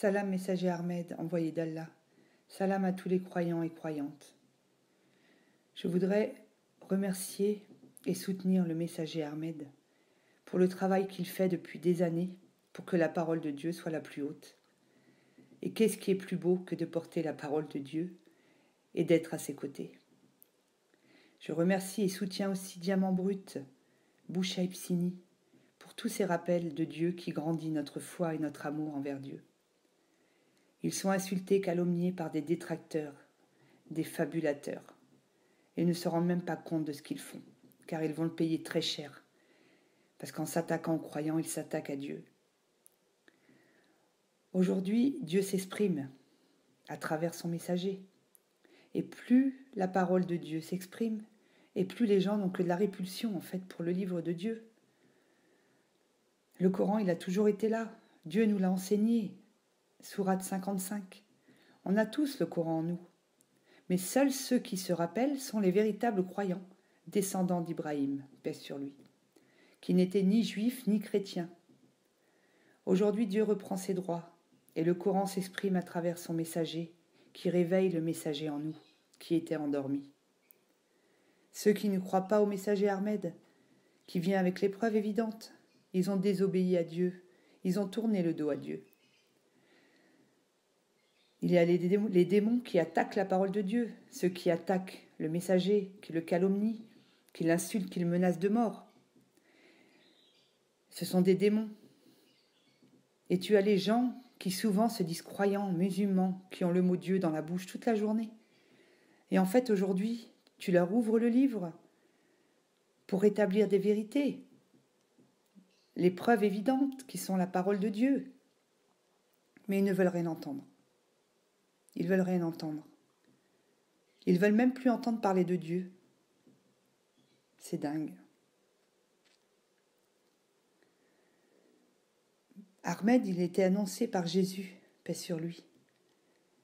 Salam, messager Ahmed, envoyé d'Allah. Salam à tous les croyants et croyantes. Je voudrais remercier et soutenir le messager Ahmed pour le travail qu'il fait depuis des années pour que la parole de Dieu soit la plus haute. Et qu'est-ce qui est plus beau que de porter la parole de Dieu et d'être à ses côtés. Je remercie et soutiens aussi Diamant Brut, Boucha Ipsini, pour tous ces rappels de Dieu qui grandit notre foi et notre amour envers Dieu. Ils sont insultés, calomniés par des détracteurs, des fabulateurs, et ne se rendent même pas compte de ce qu'ils font, car ils vont le payer très cher, parce qu'en s'attaquant aux croyants, ils s'attaquent à Dieu. Aujourd'hui, Dieu s'exprime à travers son messager, et plus la parole de Dieu s'exprime, et plus les gens n'ont que de la répulsion, en fait, pour le livre de Dieu. Le Coran, il a toujours été là. Dieu nous l'a enseigné. Sourate 55. On a tous le Coran en nous. Mais seuls ceux qui se rappellent sont les véritables croyants, descendants d'Ibrahim, paix sur lui, qui n'étaient ni juifs ni chrétiens. Aujourd'hui, Dieu reprend ses droits, et le Coran s'exprime à travers son messager, qui réveille le messager en nous, qui était endormi. Ceux qui ne croient pas au messager Ahmed, qui vient avec les preuves évidentes, ils ont désobéi à Dieu, ils ont tourné le dos à Dieu. Il y a les démons qui attaquent la parole de Dieu, ceux qui attaquent le messager, qui le calomnient, qui l'insultent, qui le menacent de mort. Ce sont des démons. Et tu as les gens qui souvent se disent croyants, musulmans, qui ont le mot Dieu dans la bouche toute la journée. Et en fait, aujourd'hui, tu leur ouvres le livre pour établir des vérités, les preuves évidentes qui sont la parole de Dieu. Mais ils ne veulent rien entendre. Ils veulent rien entendre. Ils veulent même plus entendre parler de Dieu. C'est dingue. Ahmed, il était annoncé par Jésus, paix sur lui,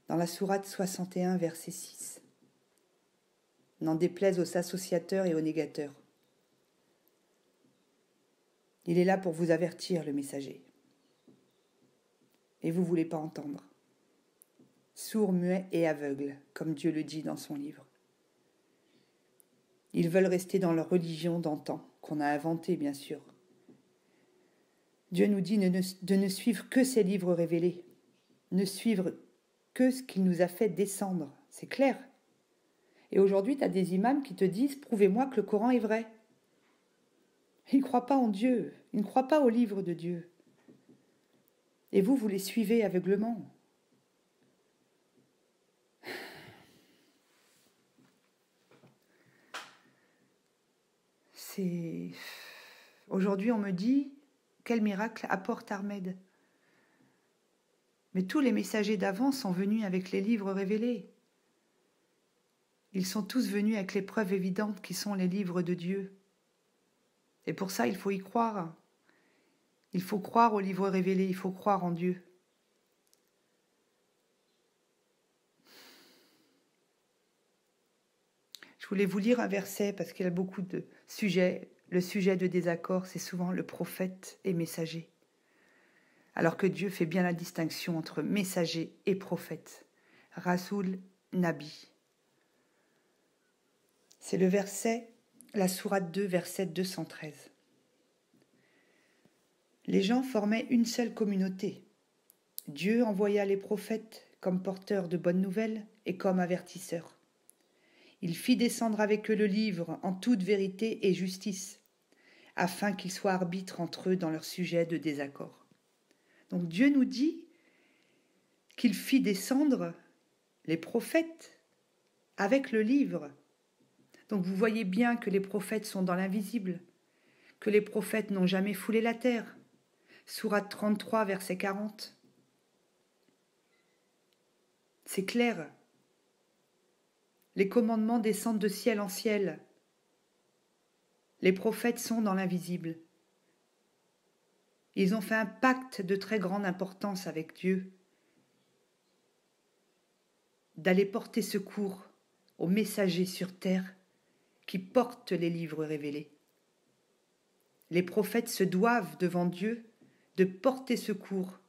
dans la sourate 61, verset 6. N'en déplaise aux associateurs et aux négateurs. Il est là pour vous avertir, le messager. Et vous ne voulez pas entendre. Sourds, muets et aveugles, comme Dieu le dit dans son livre. Ils veulent rester dans leur religion d'antan, qu'on a inventée, bien sûr. Dieu nous dit de ne suivre que ses livres révélés, ne suivre que ce qu'il nous a fait descendre, c'est clair. Et aujourd'hui, tu as des imams qui te disent « Prouvez-moi que le Coran est vrai ». Ils ne croient pas en Dieu, ils ne croient pas au livre de Dieu. Et vous les suivez aveuglement. Aujourd'hui, on me dit « Quel miracle apporte Ahmed ?» Mais tous les messagers d'avant sont venus avec les livres révélés. Ils sont tous venus avec les preuves évidentes qui sont les livres de Dieu. Et pour ça, il faut y croire. Il faut croire aux livres révélés, il faut croire en Dieu. Je voulais vous lire un verset parce qu'il y a beaucoup de sujets. Le sujet de désaccord, c'est souvent le prophète et messager. Alors que Dieu fait bien la distinction entre messager et prophète. Rasoul, Nabi. C'est le verset, la sourate 2, verset 213. Les gens formaient une seule communauté. Dieu envoya les prophètes comme porteurs de bonnes nouvelles et comme avertisseurs. Il fit descendre avec eux le livre en toute vérité et justice, afin qu'ils soient arbitres entre eux dans leur sujet de désaccord. Donc Dieu nous dit qu'il fit descendre les prophètes avec le livre. Donc vous voyez bien que les prophètes sont dans l'invisible, que les prophètes n'ont jamais foulé la terre. Sourate 33, verset 40. C'est clair. Les commandements descendent de ciel en ciel. Les prophètes sont dans l'invisible. Ils ont fait un pacte de très grande importance avec Dieu, d'aller porter secours aux messagers sur terre qui portent les livres révélés. Les prophètes se doivent devant Dieu de porter secours